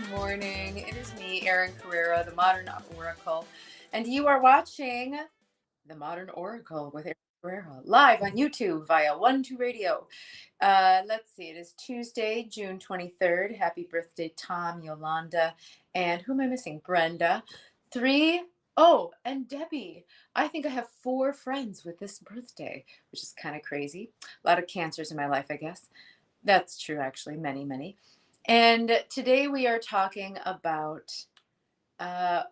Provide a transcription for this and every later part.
morning. It is me, Erin Carrera, the Modern Oracle, and you are watching the Modern Oracle with Erin Carrera live on YouTube via 12 Radio. Let's see, it is Tuesday, June 23rd. Happy birthday, Tom, Yolanda, and who am I missing? Brenda. And Debbie. I think I have 4 friends with this birthday, which is kind of crazy. A lot of cancers in my life, I guess. That's true, actually, many, many. And today we are talking about uh,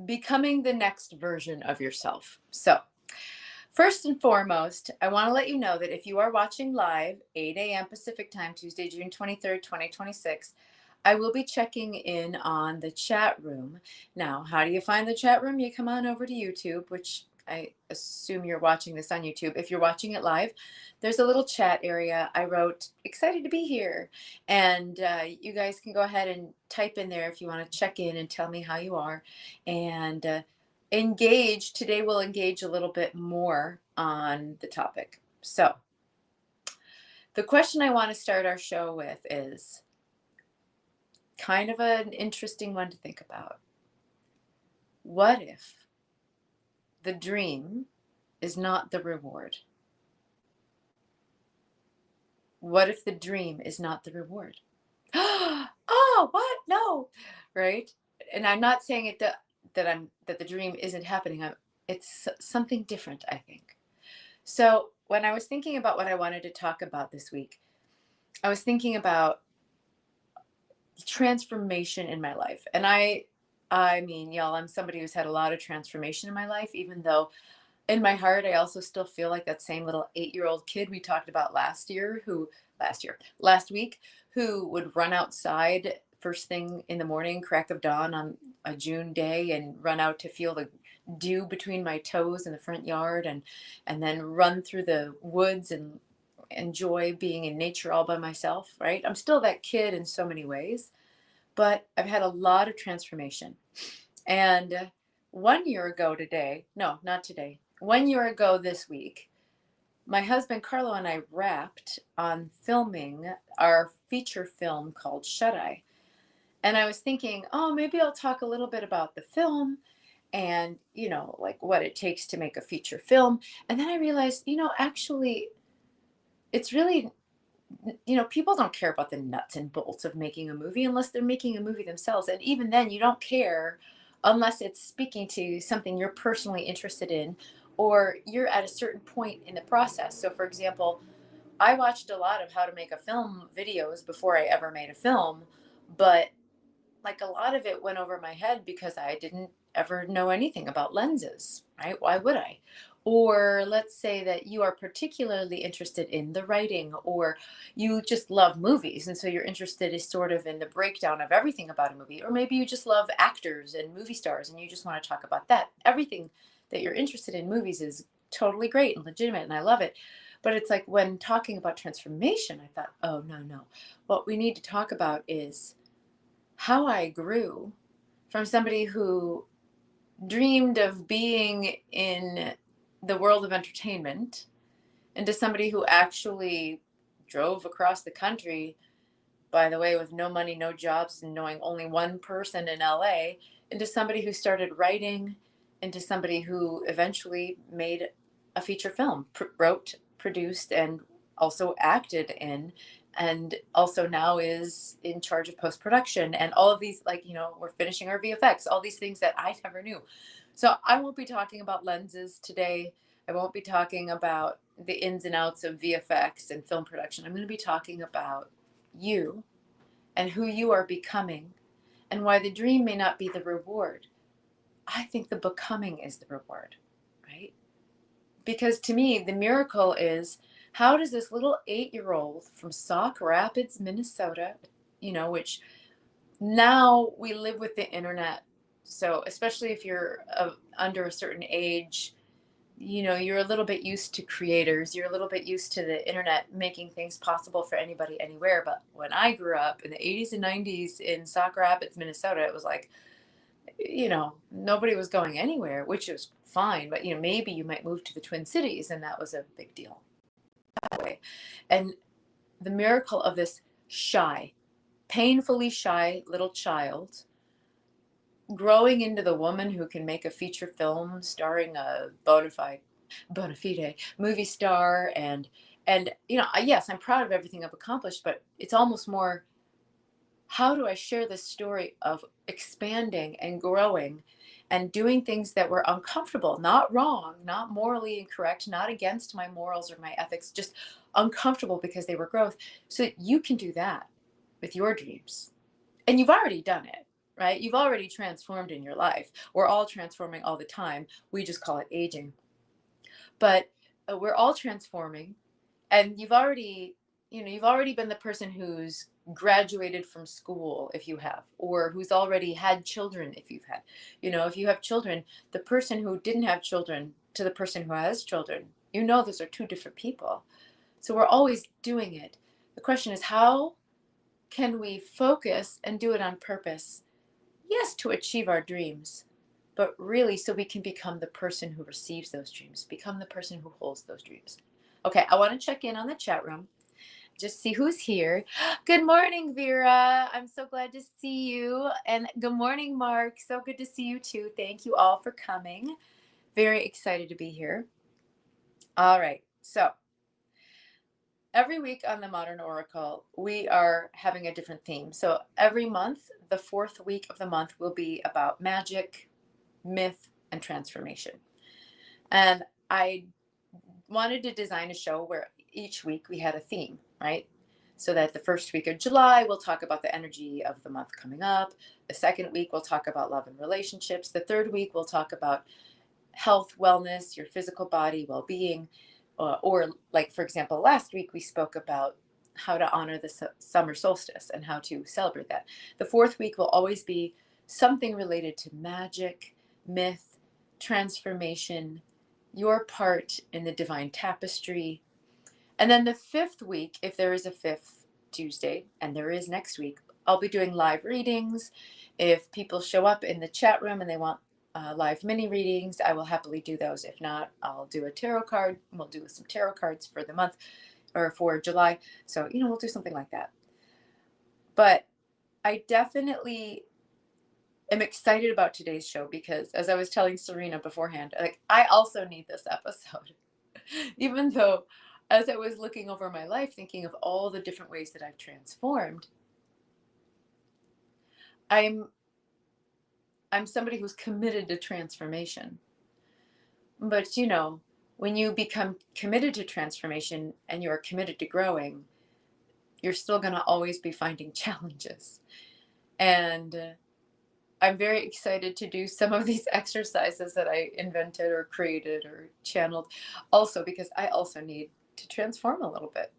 becoming the next version of yourself. So, first and foremost, I want to let you know that if you are watching live, 8 a.m. Pacific time, Tuesday, June 23rd, 2026, I will be checking in on the chat room. Now, how do you find the chat room? You come on over to YouTube, which I assume you're watching this on YouTube. If you're watching it live, there's a little chat area. I wrote, excited to be here. And you guys can go ahead and type in there if you want to check in and tell me how you are. And engage. Today we'll engage a little bit more on the topic. So the question I want to start our show with is kind of an interesting one to think about. What if the dream is not the reward? What if the dream is not the reward? Oh, what? No. Right? And I'm not saying it that the dream isn't happening. It's something different, I think. So, when I was thinking about what I wanted to talk about this week, I was thinking about transformation in my life. And I mean, y'all, I'm somebody who's had a lot of transformation in my life, even though in my heart, I also still feel like that same little 8-year-old kid we talked about last week, who would run outside first thing in the morning, crack of dawn on a June day, and run out to feel the dew between my toes in the front yard, and then run through the woods and enjoy being in nature all by myself, right? I'm still that kid in so many ways, but I've had a lot of transformation. And 1 year ago today, no, not today, 1 year ago this week, my husband Carlo and I wrapped on filming our feature film called SHUTEYE. And I was thinking, oh, maybe I'll talk a little bit about the film and, like what it takes to make a feature film. And then I realized, actually, it's really, people don't care about the nuts and bolts of making a movie unless they're making a movie themselves. And even then, you don't care unless it's speaking to something you're personally interested in, or you're at a certain point in the process. So, for example, I watched a lot of how to make a film videos before I ever made a film, but like a lot of it went over my head because I didn't ever know anything about lenses, right? Why would I? Or let's say that you are particularly interested in the writing, or you just love movies. And so you're interested is sort of in the breakdown of everything about a movie. Or maybe you just love actors and movie stars and you just want to talk about that. Everything that you're interested in movies is totally great and legitimate, and I love it. But it's like when talking about transformation, I thought, oh, no. What we need to talk about is how I grew from somebody who dreamed of being in the world of entertainment into somebody who actually drove across the country, by the way, with no money, no jobs, and knowing only one person in LA, into somebody who started writing, into somebody who eventually made a feature film, wrote, produced, and also acted in, and also now is in charge of post-production and all of these, like, we're finishing our VFX, all these things that I never knew. So I won't be talking about lenses today. I won't be talking about the ins and outs of VFX and film production. I'm going to be talking about you and who you are becoming, and why the dream may not be the reward. I think the becoming is the reward, right? Because to me, the miracle is, how does this little 8-year-old from Sauk Rapids, Minnesota, which now we live with the internet. So especially if you're under a certain age, you're a little bit used to creators. You're a little bit used to the internet making things possible for anybody, anywhere. But when I grew up in the 80s and 90s in Sauk Rapids, Minnesota, it was like, nobody was going anywhere, which is fine. But, maybe you might move to the Twin Cities, and that was a big deal that way. And the miracle of this shy, painfully shy little child growing into the woman who can make a feature film starring a bona fide movie star. And yes, I'm proud of everything I've accomplished, but it's almost more, how do I share this story of expanding and growing and doing things that were uncomfortable, not wrong, not morally incorrect, not against my morals or my ethics, just uncomfortable because they were growth, so that you can do that with your dreams. And you've already done it, right? You've already transformed in your life. We're all transforming all the time. We just call it aging. But we're all transforming, and you've already been the person who's graduated from school, if you have, or who's already had children, if you've had, if you have children, the person who didn't have children to the person who has children, those are two different people. So we're always doing it. The question is, how can we focus and do it on purpose? Yes, to achieve our dreams, but really so we can become the person who receives those dreams, become the person who holds those dreams. Okay, I want to check in on the chat room, just see who's here. Good morning, Vera. I'm so glad to see you. And good morning, Mark. So good to see you too. Thank you all for coming. Very excited to be here. All right, so every week on the Modern Oracle, we are having a different theme. So every month, the fourth week of the month will be about magic, myth, and transformation. And I wanted to design a show where each week we had a theme, right? So that the first week of July, we'll talk about the energy of the month coming up. The second week, we'll talk about love and relationships. The third week, we'll talk about health, wellness, your physical body, well-being. Or like, for example, last week we spoke about how to honor the summer solstice and how to celebrate that. The fourth week will always be something related to magic, myth, transformation, your part in the divine tapestry. And then the fifth week, if there is a fifth Tuesday, and there is next week, I'll be doing live readings. If people show up in the chat room and they want live mini readings, I will happily do those. If not, I'll do a tarot card. We'll do some tarot cards for the month or for July. So, we'll do something like that. But I definitely am excited about today's show because, as I was telling Serena beforehand, like, I also need this episode. Even though, as I was looking over my life, thinking of all the different ways that I've transformed, I'm somebody who's committed to transformation. But, when you become committed to transformation and you're committed to growing, you're still going to always be finding challenges. And I'm very excited to do some of these exercises that I invented or created or channeled, also because I also need to transform a little bit.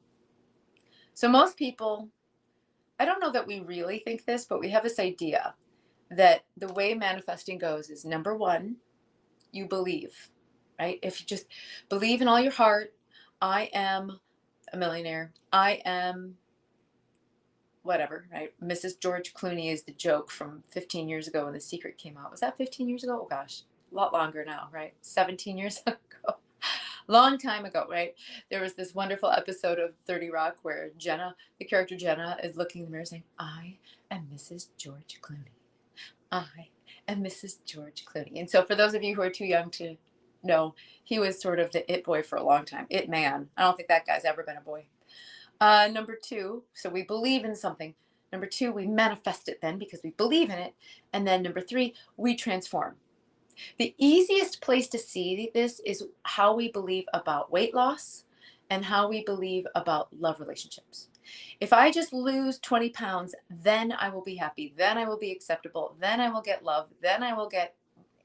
So most people, I don't know that we really think this, but we have this idea that the way manifesting goes is, number one, you believe, right? If you just believe in all your heart, I am a millionaire, I am whatever, right? Mrs. George Clooney is the joke from 15 years ago when The Secret came out. Was that 15 years ago? Oh gosh, a lot longer now, right? 17 years ago. Long time ago, right? There was this wonderful episode of 30 Rock where Jenna, the character Jenna, is looking in the mirror saying, I am Mrs. George Clooney. I am Mrs. George Clooney. And so for those of you who are too young to know, he was sort of the it boy for a long time. It man. I don't think that guy's ever been a boy. Number two, so we believe in something. Number two, we manifest it then because we believe in it. And then number three, we transform. The easiest place to see this is how we believe about weight loss and how we believe about love relationships. If I just lose 20 pounds, then I will be happy. Then I will be acceptable. Then I will get love. Then I will get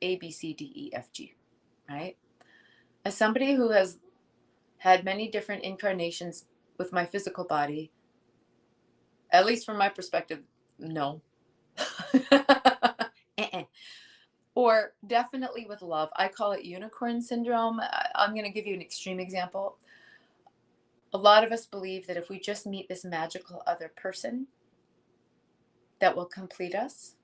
A, B, C, D, E, F, G, right? As somebody who has had many different incarnations with my physical body, at least from my perspective, no. Or definitely with love. I call it unicorn syndrome. I'm going to give you an extreme example. A lot of us believe that if we just meet this magical other person that will complete us,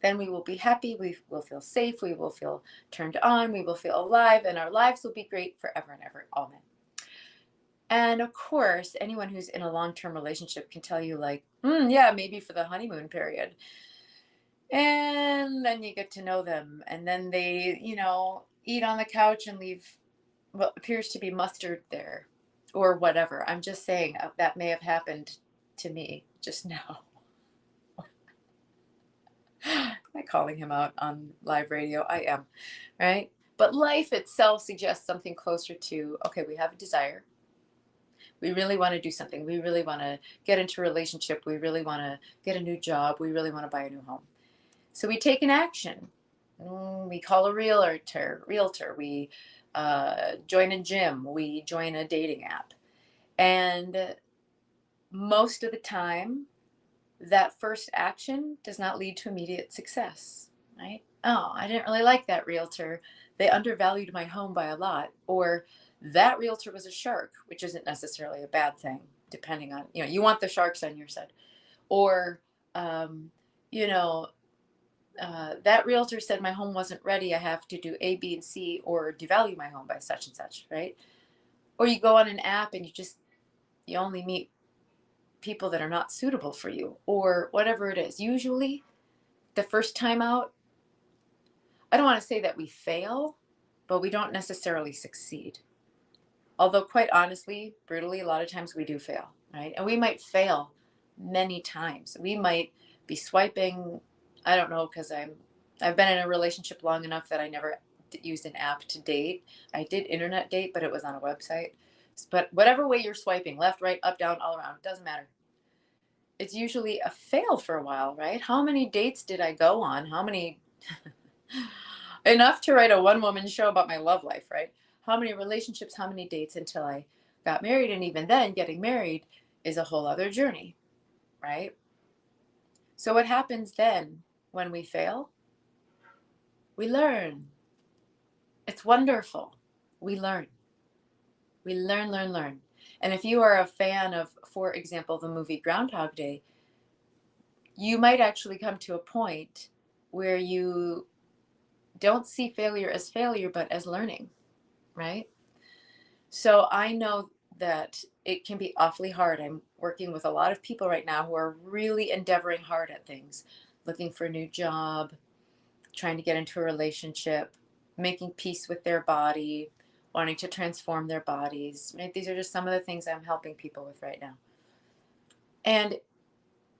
then we will be happy, we will feel safe, we will feel turned on, we will feel alive, and our lives will be great forever and ever. Amen. And of course, anyone who's in a long-term relationship can tell you like, yeah, maybe for the honeymoon period. And then you get to know them, and then they, eat on the couch and leave what appears to be mustard there or whatever. I'm just saying that may have happened to me just now. Am I calling him out on live radio? I am, right? But life itself suggests something closer to, okay, we have a desire. We really want to do something. We really want to get into a relationship. We really want to get a new job. We really want to buy a new home. So we take an action. We call a realtor. We join a gym. We join a dating app. And most of the time, that first action does not lead to immediate success, right? Oh, I didn't really like that realtor. They undervalued my home by a lot. Or that realtor was a shark, which isn't necessarily a bad thing, depending on, you want the sharks on your side. Or, you know, that realtor said my home wasn't ready. I have to do A, B, and C, or devalue my home by such and such, right? Or you go on an app and you only meet people that are not suitable for you, or whatever it is. Usually, the first time out, I don't want to say that we fail, but we don't necessarily succeed. Although, quite honestly, brutally, a lot of times we do fail, right? And we might fail many times. We might be swiping, I don't know, because I've been in a relationship long enough that I never used an app to date. I did internet date, but it was on a website. But whatever way you're swiping, left, right, up, down, all around, doesn't matter. It's usually a fail for a while, right? How many dates did I go on? How many? Enough to write a one-woman show about my love life, right? How many relationships, how many dates until I got married? And even then, getting married is a whole other journey, right? So what happens then when we fail? We learn. It's wonderful. We learn. We learn, learn, learn. And if you are a fan of, for example, the movie Groundhog Day, you might actually come to a point where you don't see failure as failure, but as learning, right? So I know that it can be awfully hard. I'm working with a lot of people right now who are really endeavoring hard at things, looking for a new job, trying to get into a relationship, making peace with their body, wanting to transform their bodies. Right? These are just some of the things I'm helping people with right now. And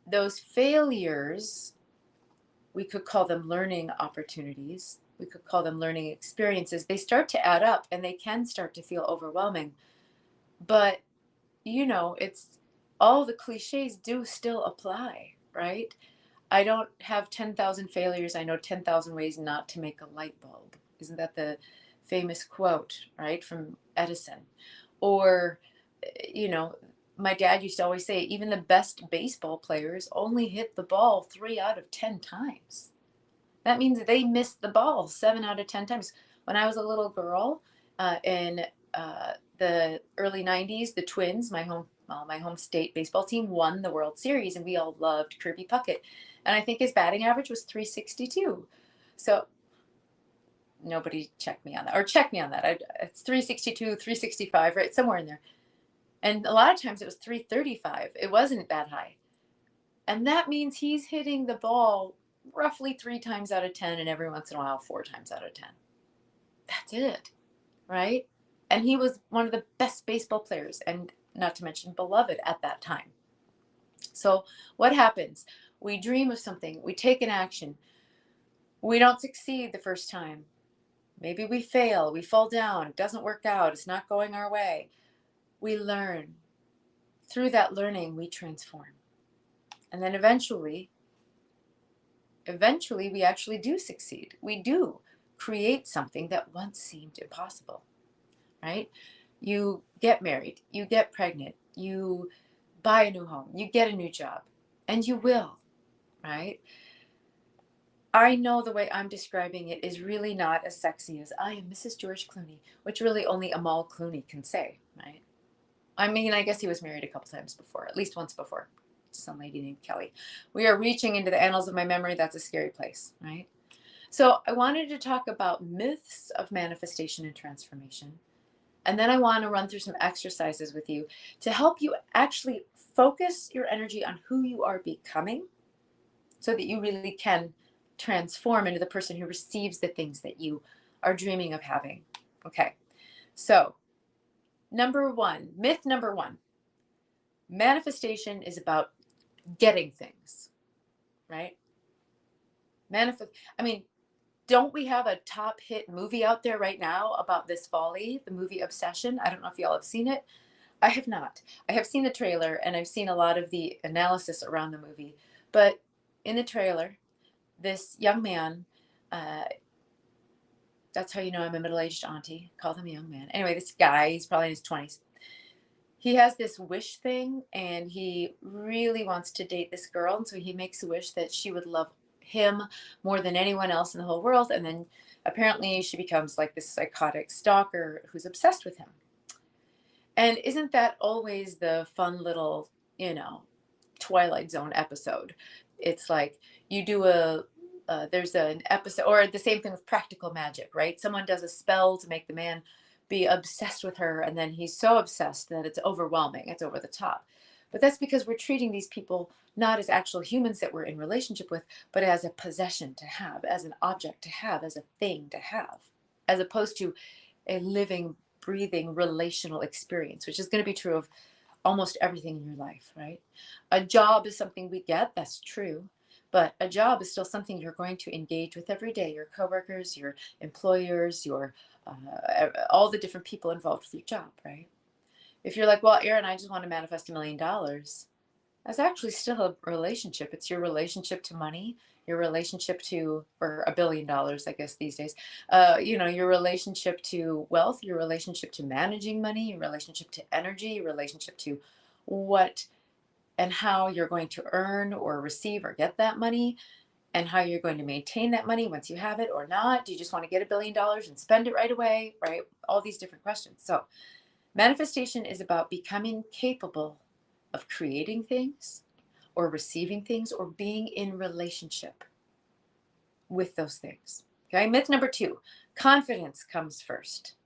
those failures, we could call them learning opportunities. We could call them learning experiences. They start to add up and they can start to feel overwhelming. But, it's all the cliches do still apply, right? I don't have 10,000 failures. I know 10,000 ways not to make a light bulb. Isn't that the famous quote, right, from Edison? Or, you know, my dad used to always say, even the best baseball players only hit the ball 3 out of 10 times. That means they missed the ball 7 out of 10 times. When I was a little girl, in the early 90s, the Twins, my home state baseball team, won the World Series, and we all loved Kirby Puckett. And I think his batting average was 362. So nobody checked me on that, or check me on that. It's 362, 365, right? Somewhere in there. And a lot of times it was 335. It wasn't that high. And that means he's hitting the ball roughly 3 times out of 10, and every once in a while 4 times out of 10. That's it, right? And he was one of the best baseball players, and not to mention beloved at that time. So what happens? We dream of something, we take an action, we don't succeed the first time. Maybe we fail, we fall down, it doesn't work out, it's not going our way. We learn. Through that learning, we transform. And then eventually we actually do succeed. We do create something that once seemed impossible, right? You get married, you get pregnant, you buy a new home, you get a new job, and you will, right? I know the way I'm describing it is really not as sexy as I am Mrs. George Clooney, which really only Amal Clooney can say, right? I mean, I guess he was married a couple times before, at least once before. Some lady named Kelly. We are reaching into the annals of my memory. That's a scary place, right? So I wanted to talk about myths of manifestation and transformation, And then I want to run through some exercises with you to help you actually focus your energy on who you are becoming so that you really can transform into the person who receives the things that you are dreaming of having. Okay. So, myth number one, manifestation is about getting things, right? I mean, don't we have a top hit movie out there right now about this folly, the movie Obsession? I don't know if y'all have seen it. I have not. I have seen the trailer and I've seen a lot of the analysis around the movie. But in the trailer, this young man, uh, that's how you know I'm a middle aged auntie, call him a young man. Anyway, this guy, he's probably in his 20s. He has this wish thing and he really wants to date this girl. And so he makes a wish that she would love him more than anyone else in the whole world. And then apparently she becomes like this psychotic stalker who's obsessed with him. And isn't that always the fun little, Twilight Zone episode? It's like you do there's an episode, or the same thing with practical magic, right? Someone does a spell to make the man be obsessed with her, and then he's so obsessed that it's overwhelming, it's over the top. But that's because we're treating these people not as actual humans that we're in relationship with, but as a possession to have, as an object to have, as a thing to have, as opposed to a living, breathing relational experience, which is going to be true of almost everything in your life, right? A job is something we get, that's true. But a job is still something you're going to engage with every day, your coworkers, your employers, all the different people involved with your job, right? If you're like, well, Erin, I just want to manifest $1 million, that's actually still a relationship. It's your relationship to money, your relationship to, or $1 billion, I guess these days, your relationship to wealth, your relationship to managing money, your relationship to energy, your relationship to what and how you're going to earn or receive or get that money, and how you're going to maintain that money once you have it or not. Do you just want to get $1 billion and spend it right away, right? All these different questions. So manifestation is about becoming capable of creating things or receiving things or being in relationship with those things. Okay, myth number two, confidence comes first.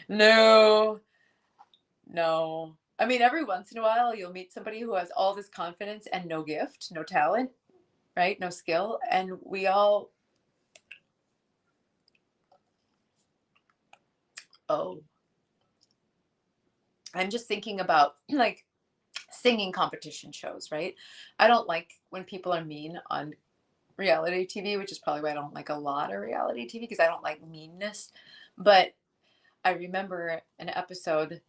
No, no. I mean, every once in a while, you'll meet somebody who has all this confidence and no gift, no talent, right? No skill. And oh, I'm just thinking about like singing competition shows, right? I don't like when people are mean on reality TV, which is probably why I don't like a lot of reality TV, because I don't like meanness. But I remember an episode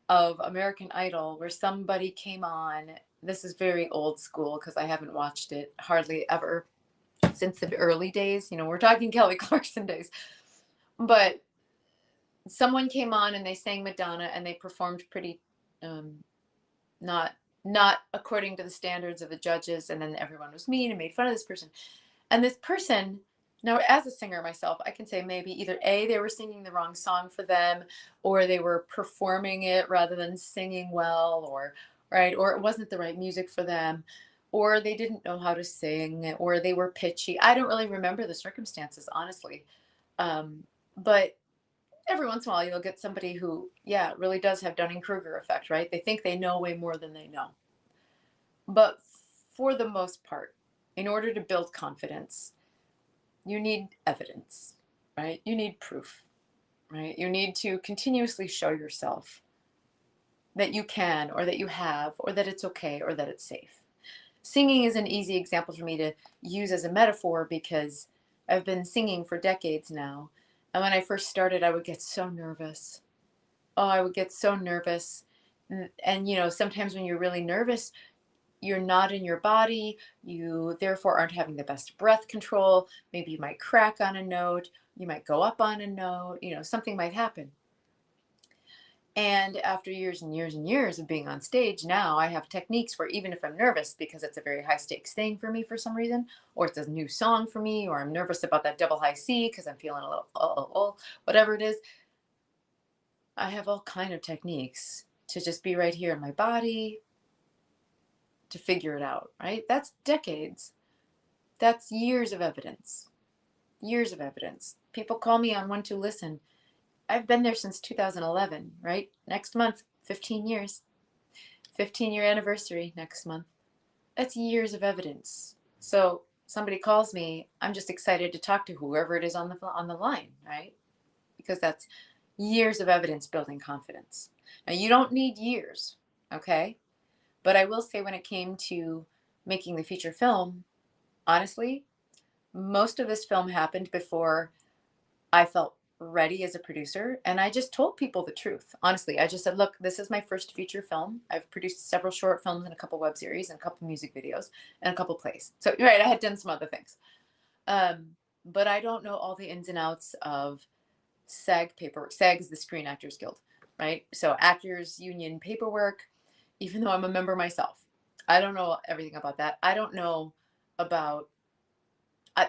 of American Idol where somebody came on. This is very old school because I haven't watched it hardly ever since the early days. We're talking Kelly Clarkson days. But someone came on and they sang Madonna and they performed pretty not not according to the standards of the judges, and then everyone was mean and made fun of this person. And this person, now as a singer myself, I can say maybe either A, they were singing the wrong song for them, or they were performing it rather than singing well, or right, or it wasn't the right music for them, or they didn't know how to sing, or they were pitchy. I don't really remember the circumstances, honestly. But every once in a while you'll get somebody who, yeah, really does have Dunning-Kruger effect, right? They think they know way more than they know. But for the most part, in order to build confidence, you need evidence, right? You need proof, right? You need to continuously show yourself that you can, or that you have, or that it's okay, or that it's safe. Singing is an easy example for me to use as a metaphor because I've been singing for decades now. And when I first started, I would get so nervous. Oh, I would get so nervous. And sometimes when you're really nervous, you're not in your body. You therefore aren't having the best breath control. Maybe you might crack on a note. You might go up on a note. Something might happen. And after years and years and years of being on stage, now I have techniques where even if I'm nervous, because it's a very high stakes thing for me for some reason, or it's a new song for me, or I'm nervous about that double high C because I'm feeling a little, whatever it is, I have all kind of techniques to just be right here in my body, to figure it out, right? That's decades. That's years of evidence. Years of evidence. People call me on One to Listen. I've been there since 2011, right? Next month, 15 years. 15-year anniversary next month. That's years of evidence. So somebody calls me, I'm just excited to talk to whoever it is on the line, right? Because that's years of evidence building confidence. Now you don't need years, okay? But I will say when it came to making the feature film, honestly, most of this film happened before I felt ready as a producer. And I just told people the truth. Honestly, I just said, look, this is my first feature film. I've produced several short films and a couple web series and a couple music videos and a couple plays. So, right, I had done some other things. But I don't know all the ins and outs of SAG paperwork. SAG is the Screen Actors Guild, right? So, Actors Union paperwork, even though I'm a member myself, I don't know everything about that. I don't know about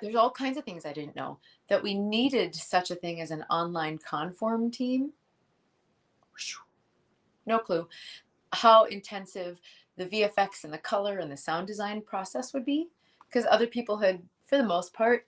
there's all kinds of things I didn't know. That we needed such a thing as an online conform team. No clue. How intensive the VFX and the color and the sound design process would be. Because other people had, for the most part,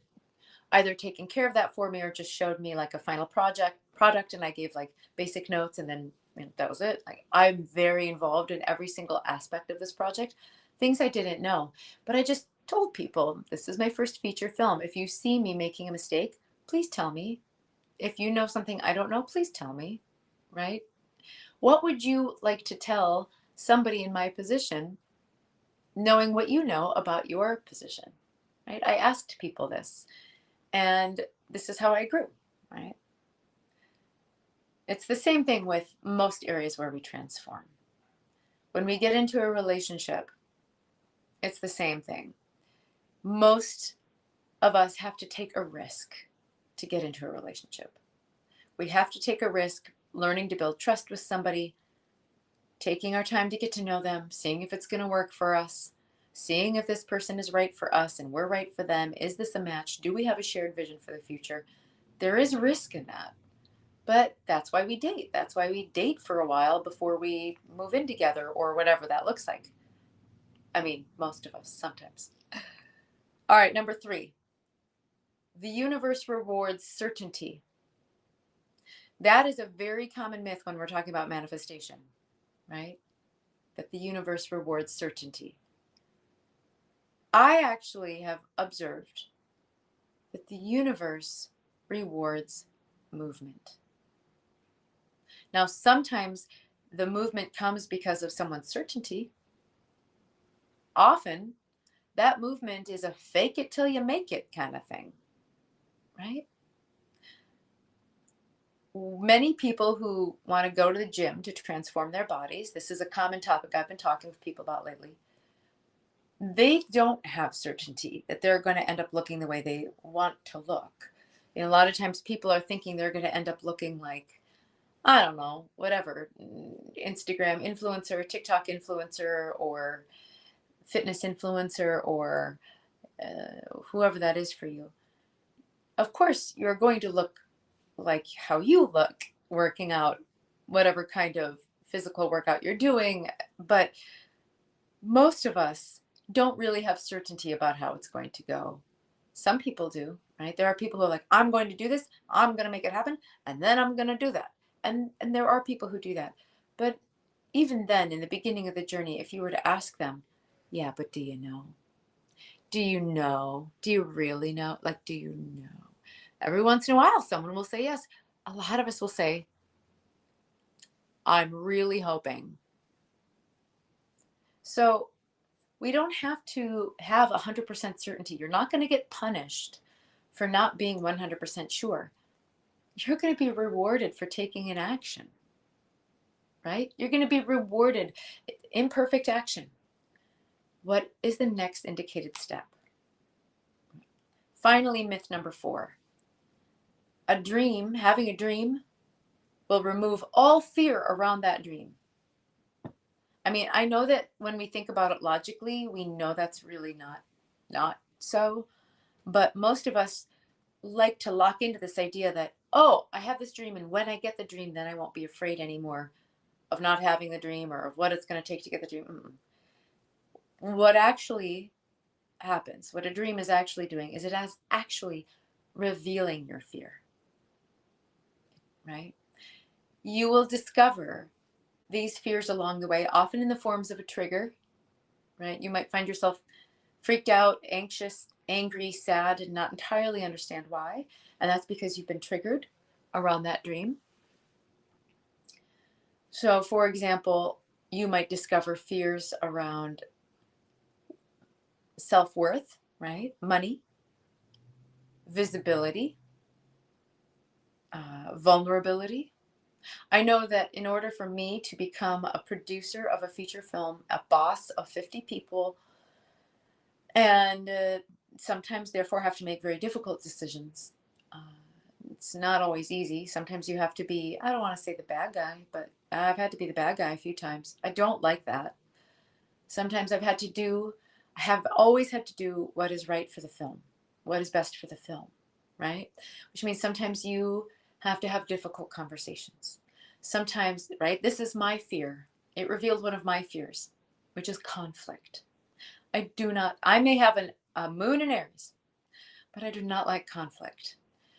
either taken care of that for me or just showed me like a final product and I gave like basic notes and then that was it. Like I'm very involved in every single aspect of this project. Things I didn't know, but I just told people this is my first feature film. If you see me making a mistake, please tell me. If you know something I don't know, please tell me, right? What would you like to tell somebody in my position, knowing what you know about your position, right? I asked people this, and this is how I grew, right? It's the same thing with most areas where we transform. When we get into a relationship, it's the same thing. Most of us have to take a risk to get into a relationship. We have to take a risk learning to build trust with somebody, taking our time to get to know them, seeing if it's going to work for us, seeing if this person is right for us and we're right for them. Is this a match? Do we have a shared vision for the future? There is risk in that. But that's why we date. That's why we date for a while before we move in together or whatever that looks like. I mean, most of us sometimes. All right, number 3. The universe rewards certainty. That is a very common myth when we're talking about manifestation, right? That the universe rewards certainty. I actually have observed that the universe rewards movement. Now, sometimes the movement comes because of someone's certainty. Often, that movement is a fake it till you make it kind of thing, right? Many people who want to go to the gym to transform their bodies, this is a common topic I've been talking with people about lately. They don't have certainty that they're going to end up looking the way they want to look. A lot of times people are thinking they're going to end up looking like, I don't know, whatever, Instagram influencer, TikTok influencer, or fitness influencer, or whoever that is for you. Of course, you're going to look like how you look working out, whatever kind of physical workout you're doing. But most of us don't really have certainty about how it's going to go. Some people do, right? There are people who are like, I'm going to do this, I'm going to make it happen, and then I'm going to do that. And there are people who do that. But even then, in the beginning of the journey, if you were to ask them, yeah, but do you know? Do you know? Do you really know? Like, do you know? Every once in a while, someone will say yes. A lot of us will say, I'm really hoping. So we don't have to have 100% certainty. You're not going to get punished for not being 100% sure. You're going to be rewarded for taking an action, right? You're going to be rewarded. Imperfect action. What is the next indicated step? Finally, myth number 4. Having a dream will remove all fear around that dream. I mean, I know that when we think about it logically, we know that's really not so. But most of us like to lock into this idea that, oh, I have this dream, and when I get the dream, then I won't be afraid anymore of not having the dream or of what it's going to take to get the dream. What actually happens, what a dream is actually doing, is it has actually revealing your fear, right? You will discover these fears along the way, often in the forms of a trigger, right? You might find yourself freaked out, anxious, angry, sad, and not entirely understand why. And that's because you've been triggered around that dream. So, for example, you might discover fears around self-worth, right? Money, visibility, vulnerability. I know that in order for me to become a producer of a feature film, a boss of 50 people, and sometimes therefore have to make very difficult decisions. Uh, it's not always easy. Sometimes you have to be, I don't want to say the bad guy, but I've had to be the bad guy a few times. I don't like that. Sometimes I have always had to do what is right for the film, what is best for the film, right? Which means sometimes you have to have difficult conversations. Sometimes, right? This is my fear. It revealed one of my fears, which is conflict. I may have a moon in Aries, but I do not like conflict.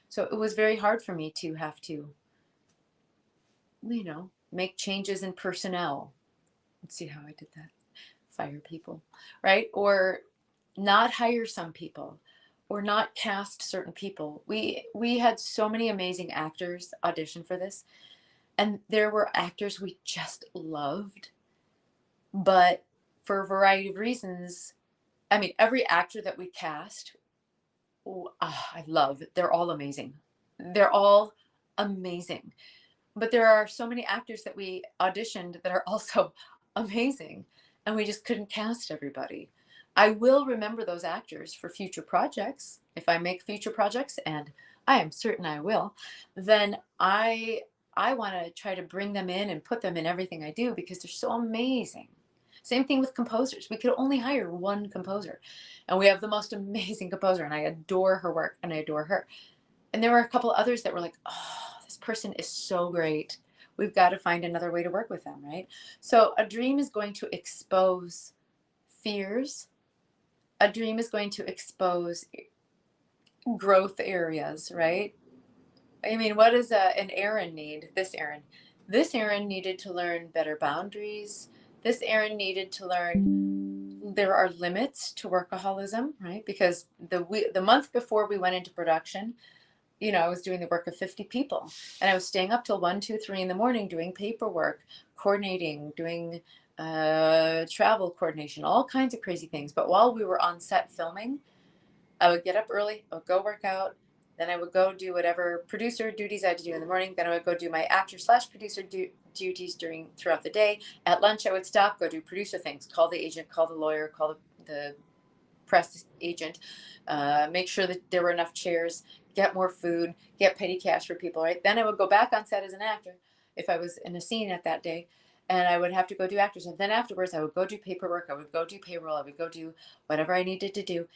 So it was very hard for me to have to, make changes in personnel. Let's see how I did that. Fire people, right? Or not hire some people, or not cast certain people. We had so many amazing actors audition for this, and there were actors we just loved, but for a variety of reasons, I mean, every actor that we cast, I love. They're all amazing. They're all amazing. But there are so many actors that we auditioned that are also amazing, and we just couldn't cast everybody. I will remember those actors for future projects. If I make future projects, and I am certain I will, then I want to try to bring them in and put them in everything I do because they're so amazing. Same thing with composers. We could only hire one composer, and we have the most amazing composer, and I adore her work and I adore her. And there were a couple others that were like, oh, this person is so great. We've got to find another way to work with them, right? So a dream is going to expose fears. A dream is going to expose growth areas, right? I mean, what does an Aaron need? This Aaron needed to learn better boundaries. This Aaron needed to learn there are limits to workaholism, right? Because the month before we went into production, I was doing the work of 50 people, and I was staying up till 1, 2, 3 in the morning doing paperwork, coordinating, doing travel coordination, all kinds of crazy things. But while we were on set filming, I would get up early, I would go work out, then I would go do whatever producer duties I had to do in the morning. Then I would go do my actor/producer duties throughout the day. At lunch, I would stop, go do producer things, call the agent, call the lawyer, call the press agent, make sure that there were enough chairs, get more food, get petty cash for people, right? Then I would go back on set as an actor if I was in a scene at that day, and I would have to go do actors. And then afterwards, I would go do paperwork, I would go do payroll, I would go do whatever I needed to do.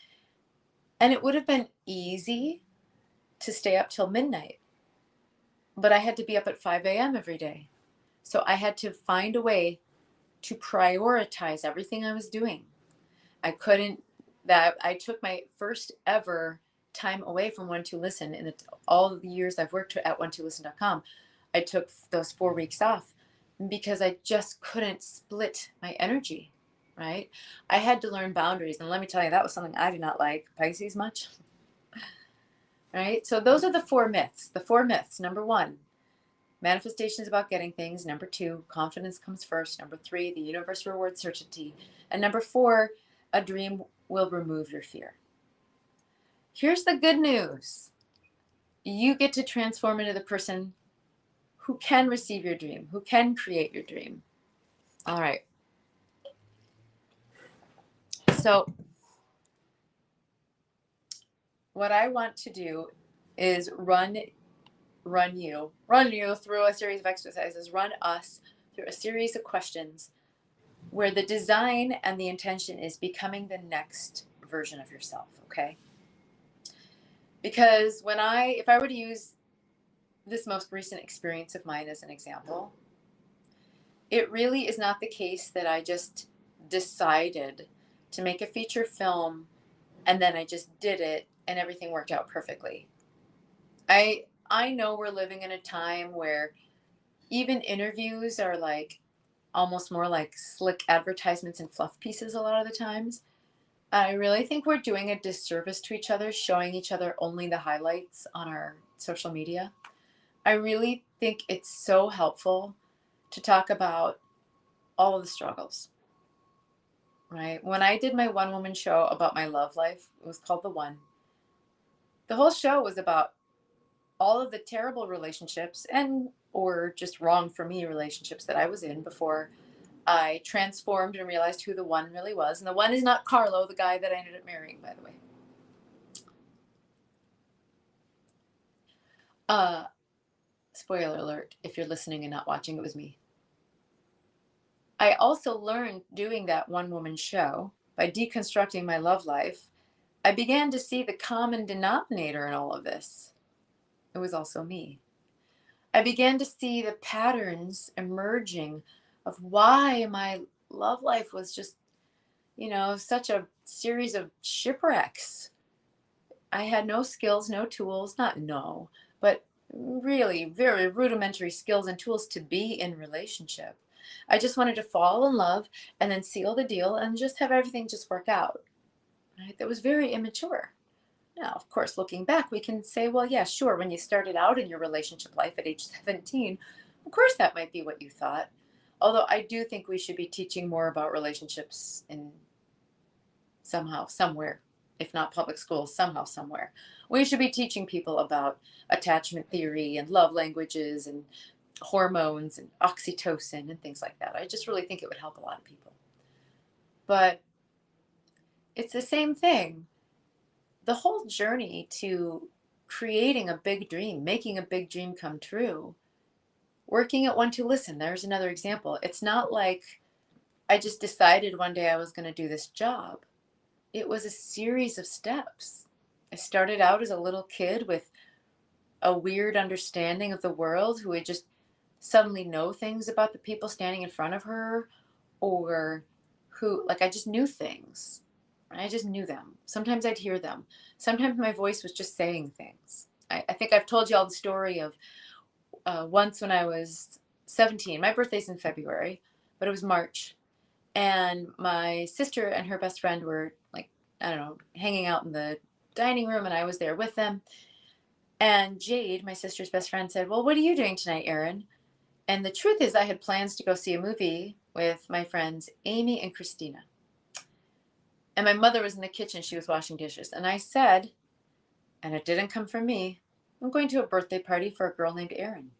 And it would have been easy to stay up till midnight, but I had to be up at 5 a.m. every day. So I had to find a way to prioritize everything I was doing. I took my first ever time away from One to Listen in all of the years I've worked at one2listen.com. I took those 4 weeks off because I just couldn't split my energy, right? I had to learn boundaries. And let me tell you, that was something I did not like Pisces much, right? So those are the 4 myths. The 4 myths. Number 1, manifestation is about getting things. Number 2, confidence comes first. Number 3, the universe rewards certainty. And number 4, a dream will remove your fear. Here's the good news. You get to transform into the person who can receive your dream, who can create your dream. All right. So what I want to do is run you through a series of exercises, run us through a series of questions where the design and the intention is becoming the next version of yourself, okay? Because if I were to use this most recent experience of mine as an example, it really is not the case that I just decided to make a feature film and then I just did it and everything worked out perfectly. I know we're living in a time where even interviews are like almost more like slick advertisements and fluff pieces a lot of the times. I really think we're doing a disservice to each other, showing each other only the highlights on our social media. I really think it's so helpful to talk about all of the struggles, right? When I did my one woman show about my love life, it was called The One. The whole show was about all of the terrible relationships and or just wrong for me relationships that I was in before I transformed and realized who the one really was. And the one is not Carlo, the guy that I ended up marrying, by the way. Uh, Spoiler alert, if you're listening and not watching, it was me. I also learned doing that one woman show by deconstructing my love life. I began to see the common denominator in all of this. It was also me. I began to see the patterns emerging of why my love life was just, such a series of shipwrecks. I had no skills, no tools, not no, but really very rudimentary skills and tools to be in relationship. I just wanted to fall in love and then seal the deal and just have everything just work out. Right? That was very immature. Now, of course, looking back, we can say, well, yeah, sure, when you started out in your relationship life at age 17, of course that might be what you thought. Although I do think we should be teaching more about relationships in somehow, somewhere, if not public schools, somehow, somewhere. We should be teaching people about attachment theory and love languages and hormones and oxytocin and things like that. I just really think it would help a lot of people. But it's the same thing. The whole journey to creating a big dream, making a big dream come true, working at One to Listen, there's another example. It's not like I just decided one day I was going to do this job. It was a series of steps. I started out as a little kid with a weird understanding of the world who would just suddenly know things about the people standing in front of her, or who, like, I just knew things. I just knew them. Sometimes I'd hear them. Sometimes my voice was just saying things. I think I've told you all the story of once when I was 17. My birthday's in February, but it was March. And my sister and her best friend were, like, I don't know, hanging out in the dining room, and I was there with them. And Jade, my sister's best friend, said, well, what are you doing tonight, Erin? And the truth is, I had plans to go see a movie with my friends Amy and Christina. And my mother was in the kitchen. She was washing dishes. And I said, and it didn't come from me, I'm going to a birthday party for a girl named Erin.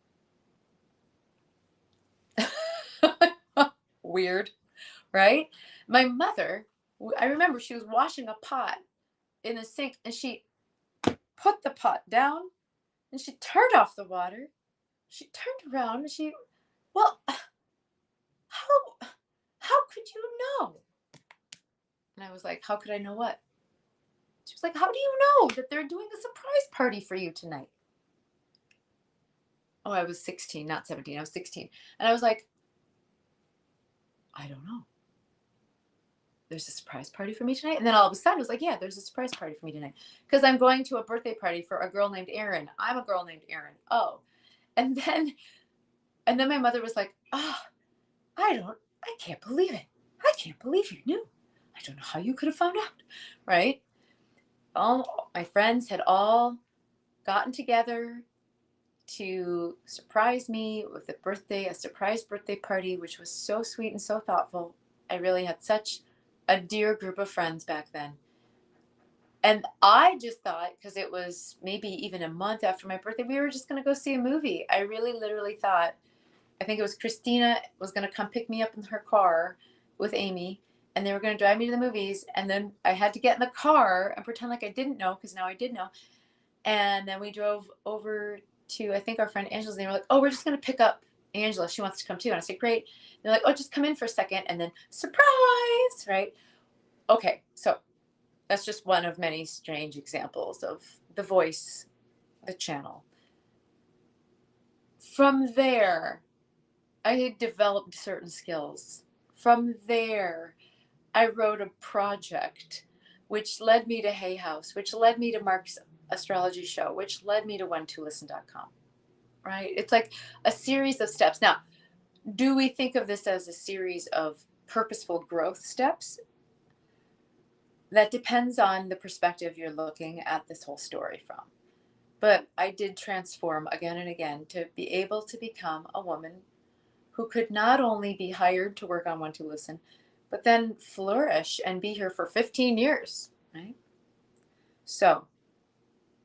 Weird, right? My mother, I remember she was washing a pot in the sink, and she put the pot down and she turned off the water. She turned around and well, how could you know? And I was like, how could I know what? She was like, how do you know that they're doing a surprise party for you tonight? Oh, I was 16, not 17. I was 16. And I was like, I don't know. There's a surprise party for me tonight. And then all of a sudden, I was like, yeah, there's a surprise party for me tonight. Because I'm going to a birthday party for a girl named Erin. I'm a girl named Erin. Oh. And then my mother was like, oh, I can't believe it. I can't believe you knew. I don't know how you could have found out. Right? All my friends had all gotten together to surprise me with a surprise birthday party, which was so sweet and so thoughtful. I really had such a dear group of friends back then. And I just thought, because it was maybe even a month after my birthday, we were just going to go see a movie. I really literally thought, I think it was Christina was going to come pick me up in her car with Amy, and they were going to drive me to the movies. And then I had to get in the car and pretend like I didn't know, because now I did know. And then we drove over to, I think, our friend Angela's, and they were like, oh, we're just going to pick up Angela. She wants to come too. And I said, great. And they're like, oh, just come in for a second. And then surprise, right? Okay, so that's just one of many strange examples of the voice, the channel. From there, I had developed certain skills. From there, I wrote a project, which led me to Hay House, which led me to Mark's astrology show, which led me to when2listen.com, right? It's like a series of steps. Now, do we think of this as a series of purposeful growth steps? That depends on the perspective you're looking at this whole story from. But I did transform again and again to be able to become a woman who could not only be hired to work on When2Listen, but then flourish and be here for 15 years, right? So,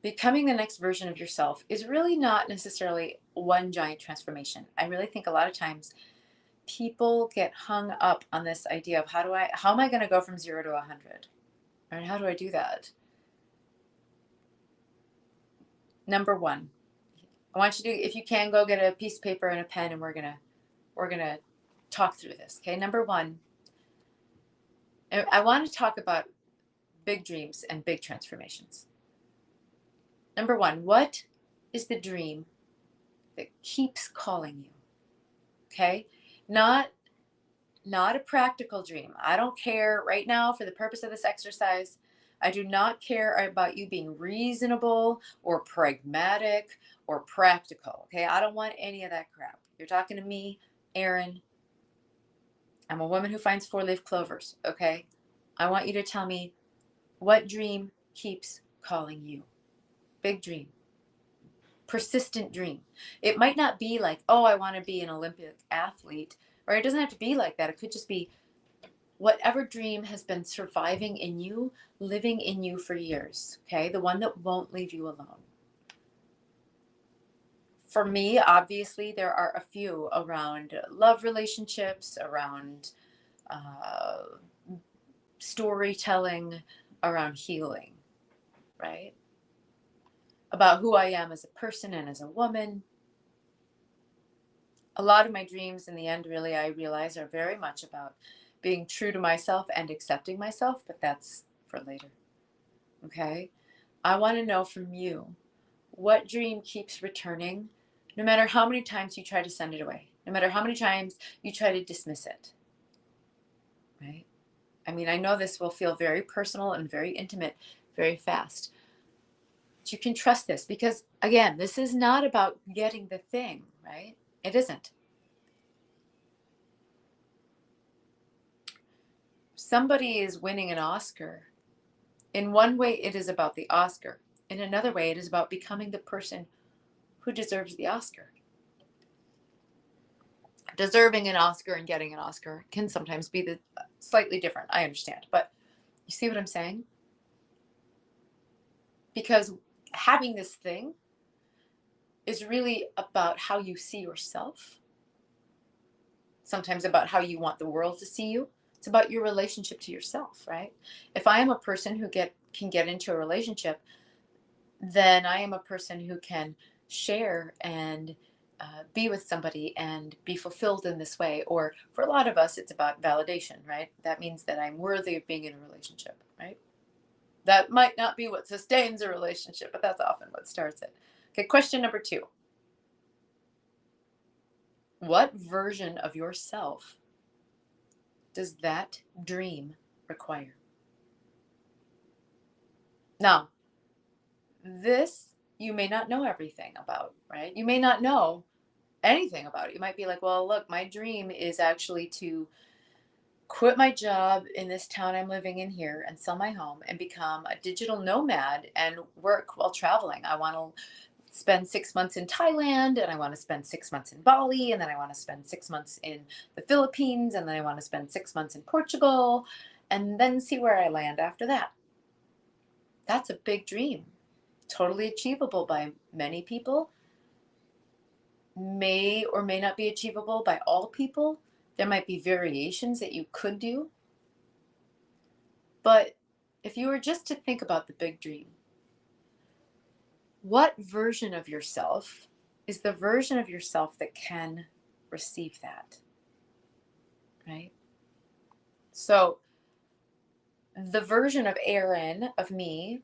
becoming the next version of yourself is really not necessarily one giant transformation. I really think a lot of times people get hung up on this idea of how am I going to go from 0 to 100? Right? How do I do that? Number one, I want you to, if you can, go get a piece of paper and a pen, and we're gonna talk through this. Okay, number one, I want to talk about big dreams and big transformations. Number one, what is the dream that keeps calling you? Okay, not a practical dream. I don't care right now for the purpose of this exercise. I do not care about you being reasonable or pragmatic or practical. Okay, I don't want any of that crap. You're talking to me, Erin. I'm a woman who finds 4-leaf clovers. Okay, I want you to tell me what dream keeps calling you. Big dream. Persistent dream. It might not be like, oh, I want to be an Olympic athlete, or it doesn't have to be like that. It could just be whatever dream has been surviving in you, living in you for years, okay? The one that won't leave you alone. For me, obviously, there are a few around love relationships, around storytelling, around healing, right? About who I am as a person and as a woman. A lot of my dreams in the end, really, I realize are very much about being true to myself and accepting myself, but that's for later. Okay? I want to know from you, what dream keeps returning, no matter how many times you try to send it away, no matter how many times you try to dismiss it. Right? I mean, I know this will feel very personal and very intimate very fast. But you can trust this because, again, this is not about getting the thing, right? It isn't. Somebody is winning an Oscar. In one way, it is about the Oscar. In another way, it is about becoming the person who deserves the Oscar. Deserving an Oscar and getting an Oscar can sometimes be slightly different. I understand. But you see what I'm saying? Because having this thing is really about how you see yourself. Sometimes about how you want the world to see you. It's about your relationship to yourself, right? If I am a person who can get into a relationship, then I am a person who can share and be with somebody and be fulfilled in this way. Or for a lot of us, it's about validation, right? That means that I'm worthy of being in a relationship, right? That might not be what sustains a relationship, but that's often what starts it. Okay, question number 2. What version of yourself does that dream require? Now, this you may not know everything about, right? You may not know anything about it. You might be like, well, look, my dream is actually to quit my job in this town I'm living in here and sell my home and become a digital nomad and work while traveling. I want to spend 6 months in Thailand, and I want to spend 6 months in Bali, and then I want to spend 6 months in the Philippines, and then I want to spend 6 months in Portugal, and then see where I land after that. That's a big dream. Totally achievable by many people. May or may not be achievable by all people. There might be variations that you could do. But if you were just to think about the big dream, what version of yourself is the version of yourself that can receive that? Right? So the version of Erin, of me,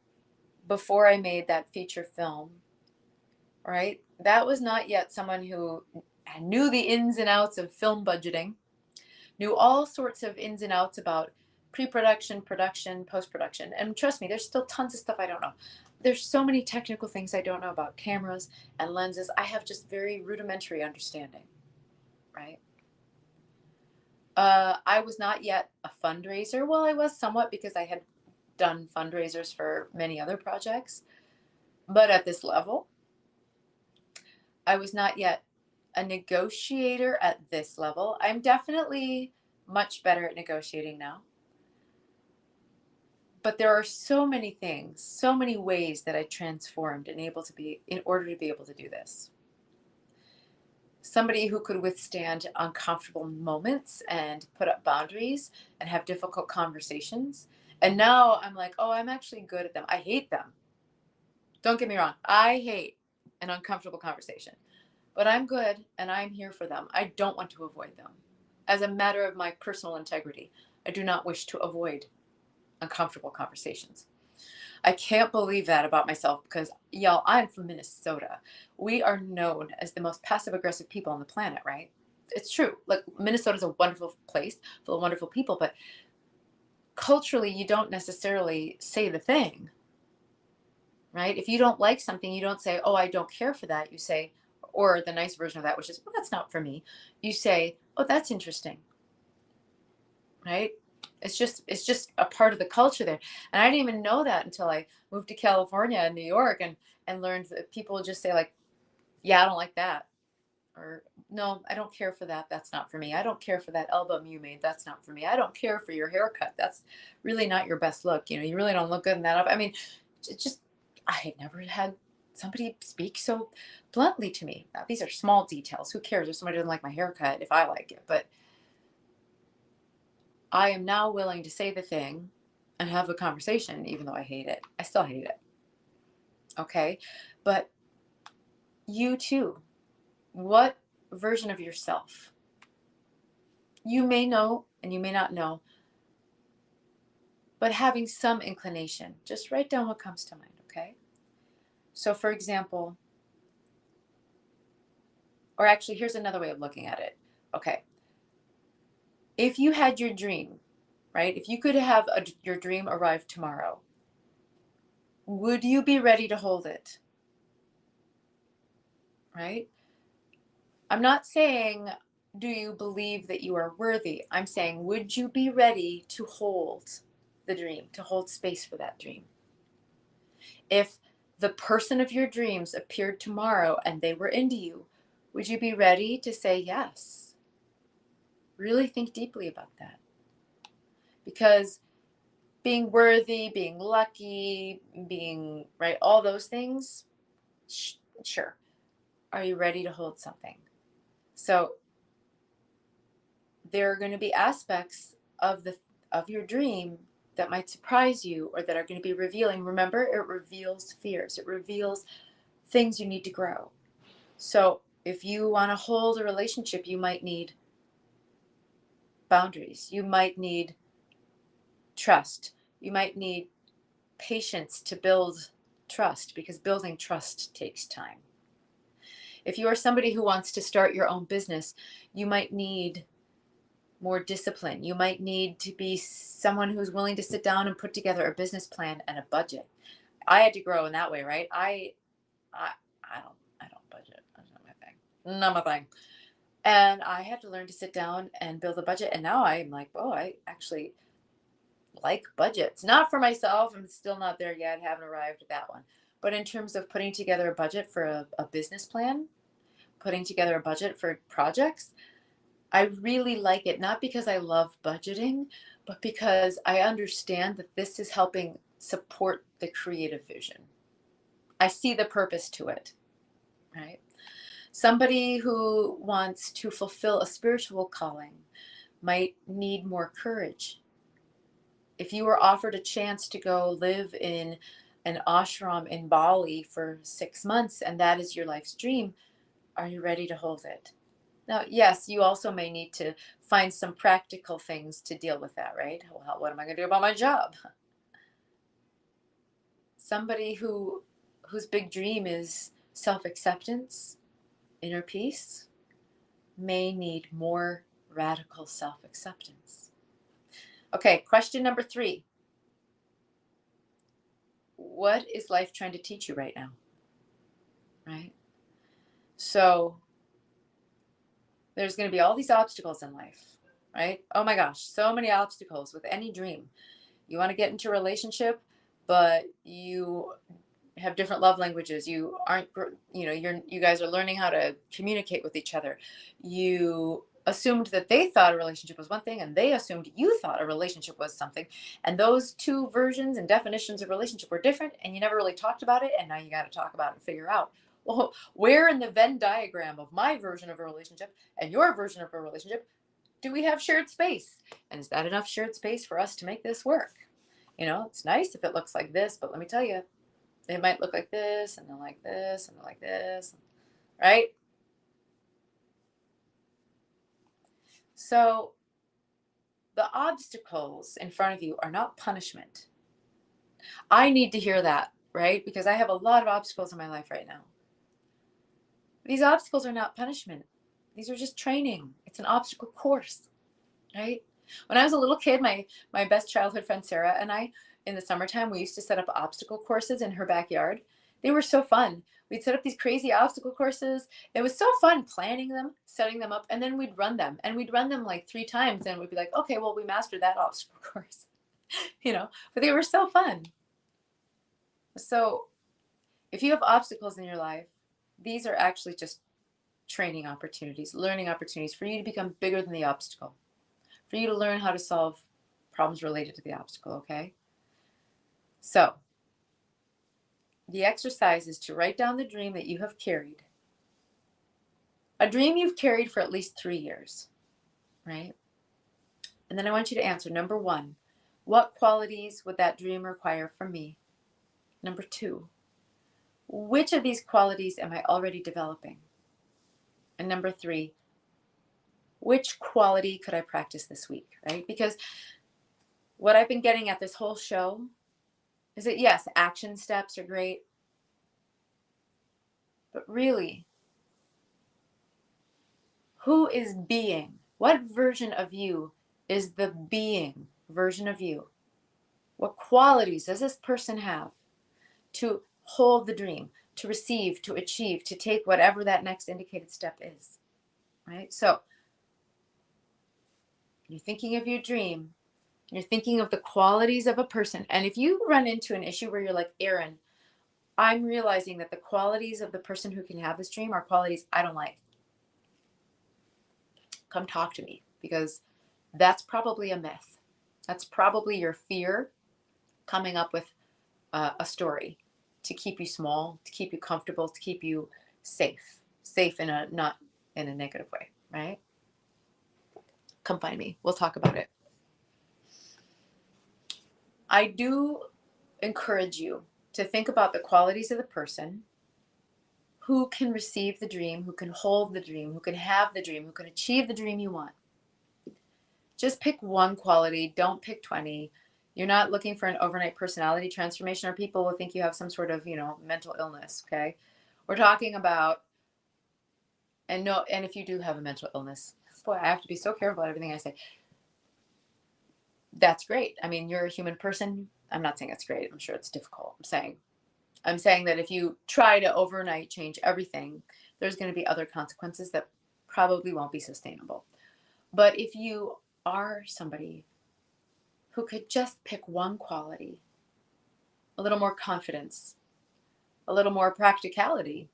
before I made that feature film, right? That was not yet someone who knew the ins and outs of film budgeting, knew all sorts of ins and outs about pre-production, production, post-production. And trust me, there's still tons of stuff I don't know. there's so many technical things I don't know about cameras and lenses. I have just very rudimentary understanding, right? I was not yet a fundraiser. Well, I was somewhat because I had done fundraisers for many other projects. But at this level, I was not yet a negotiator at this level. I'm definitely much better at negotiating now. But there are so many things, so many ways that I transformed and able to be in order to be able to do this. Somebody who could withstand uncomfortable moments and put up boundaries and have difficult conversations. And now I'm like, oh, I'm actually good at them. I hate them. Don't get me wrong. I hate an uncomfortable conversation, but I'm good and I'm here for them. I don't want to avoid them. As a matter of my personal integrity, I do not wish to avoid uncomfortable conversations. I can't believe that about myself because, y'all, I'm from Minnesota. We are known as the most passive aggressive people on the planet, right? It's true. Like, Minnesota's a wonderful place full of wonderful people, but culturally, you don't necessarily say the thing, right? If you don't like something, you don't say, oh, I don't care for that. You say, or the nice version of that, which is, well, that's not for me. You say, oh, that's interesting, right? It's just a part of the culture there. And I didn't even know that until I moved to California and New York and learned that people just say like, yeah, I don't like that. Or no, I don't care for that. That's not for me. I don't care for that album you made. That's not for me. I don't care for your haircut. That's really not your best look. You really don't look good in that. I mean, it just, I had never had somebody speak so bluntly to me. Now, these are small details. Who cares if somebody doesn't like my haircut if I like it? But I am now willing to say the thing and have a conversation, even though I hate it. I still hate it. Okay. But you too, what version of yourself? You may know and you may not know, but having some inclination, just write down what comes to mind. Okay. So, for example, or actually, here's another way of looking at it. Okay. If you had your dream, right? If you could have your dream arrive tomorrow, would you be ready to hold it? Right? I'm not saying, do you believe that you are worthy? I'm saying, would you be ready to hold the dream, to hold space for that dream? If the person of your dreams appeared tomorrow and they were into you, would you be ready to say yes? Really think deeply about that. Because being worthy, being lucky, being right, all those things, sure. Are you ready to hold something? So there are going to be aspects of your dream that might surprise you or that are going to be revealing. Remember, it reveals fears. It reveals things you need to grow. So if you want to hold a relationship, you might need boundaries. You might need trust. You might need patience to build trust because building trust takes time. If you are somebody who wants to start your own business, you might need more discipline. You might need to be someone who's willing to sit down and put together a business plan and a budget. I had to grow in that way, right? I don't budget. That's not my thing. Not my thing. And I had to learn to sit down and build a budget. And now I'm like, oh, I actually like budgets. Not for myself. I'm still not there yet. Haven't arrived at that one. But in terms of putting together a budget for a business plan, putting together a budget for projects, I really like it, not because I love budgeting, but because I understand that this is helping support the creative vision. I see the purpose to it, right? Somebody who wants to fulfill a spiritual calling might need more courage. If you were offered a chance to go live in an ashram in Bali for 6 months and that is your life's dream, are you ready to hold it? Now, yes, you also may need to find some practical things to deal with that, right? Well, what am I going to do about my job? Somebody whose big dream is self-acceptance, inner peace, may need more radical self-acceptance. Okay, question number 3. what is life trying to teach you right now? Right? So there's going to be all these obstacles in life, right? Oh my gosh, so many obstacles with any dream. You want to get into a relationship, but you have different love languages. You aren't, you guys are learning how to communicate with each other. You assumed that they thought a relationship was one thing and they assumed you thought a relationship was something. And those two versions and definitions of relationship were different and you never really talked about it. And now you got to talk about it and figure out, well, where in the Venn diagram of my version of a relationship and your version of a relationship do we have shared space? And is that enough shared space for us to make this work? It's nice if it looks like this, but let me tell you, it might look like this, and then like this, and then like this, right? So the obstacles in front of you are not punishment. I need to hear that, right? Because I have a lot of obstacles in my life right now. These obstacles are not punishment. These are just training. It's an obstacle course, right? When I was a little kid, my best childhood friend Sarah and I, in the summertime, we used to set up obstacle courses in her backyard. They were so fun. We'd set up these crazy obstacle courses. It was so fun planning them, setting them up, and then we'd run them. And we'd run them like 3 times, and we'd be like, okay, well, we mastered that obstacle course, but they were so fun. So if you have obstacles in your life, these are actually just training opportunities, learning opportunities for you to become bigger than the obstacle, for you to learn how to solve problems related to the obstacle, okay? So the exercise is to write down the dream that you have carried, a dream you've carried for at least 3 years, right? And then I want you to answer, number 1, what qualities would that dream require from me? Number 2, which of these qualities am I already developing? And number 3, which quality could I practice this week, right? Because what I've been getting at this whole show is that, yes, action steps are great, but really, who is being? What version of you is the being version of you? What qualities does this person have to hold the dream, to receive, to achieve, to take whatever that next indicated step is, right? So you're thinking of your dream, you're thinking of the qualities of a person. And if you run into an issue where you're like, Erin, I'm realizing that the qualities of the person who can have this dream are qualities I don't like, come talk to me, because that's probably a myth. That's probably your fear coming up with a story to keep you small, to keep you comfortable, to keep you safe in a, not in a negative way, right? Come find me. We'll talk about it. I do encourage you to think about the qualities of the person who can receive the dream, who can hold the dream, who can have the dream, who can achieve the dream you want. Just pick one quality. Don't pick 20. You're not looking for an overnight personality transformation, or people will think you have some sort of, mental illness, okay? We're talking about, and if you do have a mental illness, boy, I have to be so careful about everything I say. That's great. I mean, you're a human person. I'm not saying it's great. I'm sure it's difficult. I'm saying that if you try to overnight change everything, there's going to be other consequences that probably won't be sustainable. But if you are somebody who could just pick one quality, a little more confidence, a little more practicality,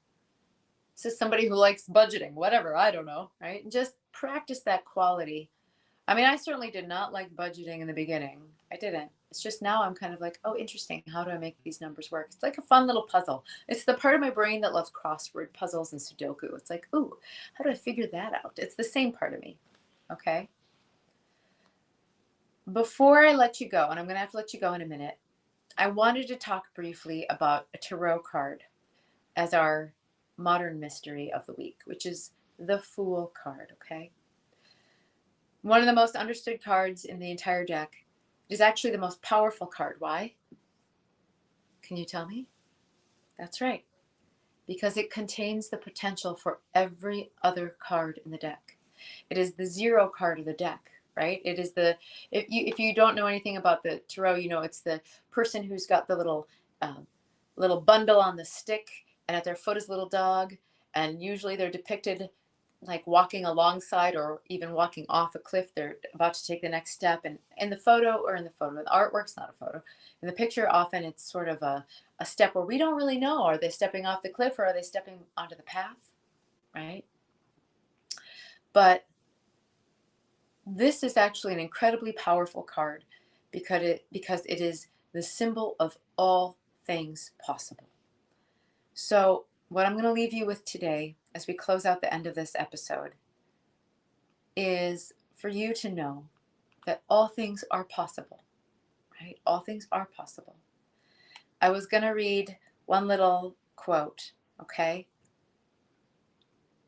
this is somebody who likes budgeting, whatever, I don't know, right? And just practice that quality. I mean, I certainly did not like budgeting in the beginning. I didn't. It's just now I'm kind of like, oh, interesting. How do I make these numbers work? It's like a fun little puzzle. It's the part of my brain that loves crossword puzzles and Sudoku. It's like, ooh, how do I figure that out? It's the same part of me. Okay. Before I let you go, and I'm going to have to let you go in a minute, I wanted to talk briefly about a tarot card as our modern mystery of the week, which is the Fool card. Okay. One of the most understood cards in the entire deck. It is actually the most powerful card. Why? Can you tell me? That's right. Because it contains the potential for every other card in the deck. It is the 0 card of the deck, right? It is if you don't know anything about the tarot, it's the person who's got the little little bundle on the stick, and at their foot is a little dog. And usually they're depicted like walking alongside or even walking off a cliff. They're about to take the next step. And in the photo, or in the photo, the artwork's not a photo. In the picture, often it's sort of a step where we don't really know, are they stepping off the cliff or are they stepping onto the path, right? But this is actually an incredibly powerful card because it is the symbol of all things possible. So what I'm going to leave you with today as we close out the end of this episode is for you to know that all things are possible, right? All things are possible. I was going to read one little quote, okay?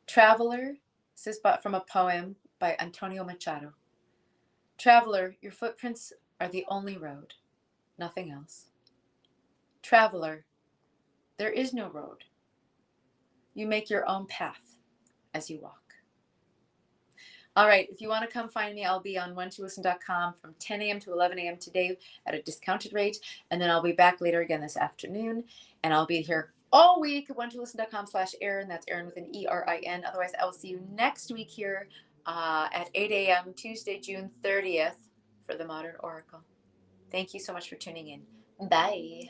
Traveler, this is from a poem by Antonio Machado. Traveler, your footprints are the only road, nothing else. Traveler, there is no road. You make your own path as you walk. All right, if you want to come find me, I'll be on whentolisten.com from 10 a.m. to 11 a.m. today at a discounted rate. And then I'll be back later again this afternoon. And I'll be here all week at whentolisten.com/Erin. That's Erin with an E-R-I-N. Otherwise, I will see you next week here at 8 a.m. Tuesday, June 30th for the Modern Oracle. Thank you so much for tuning in. Bye.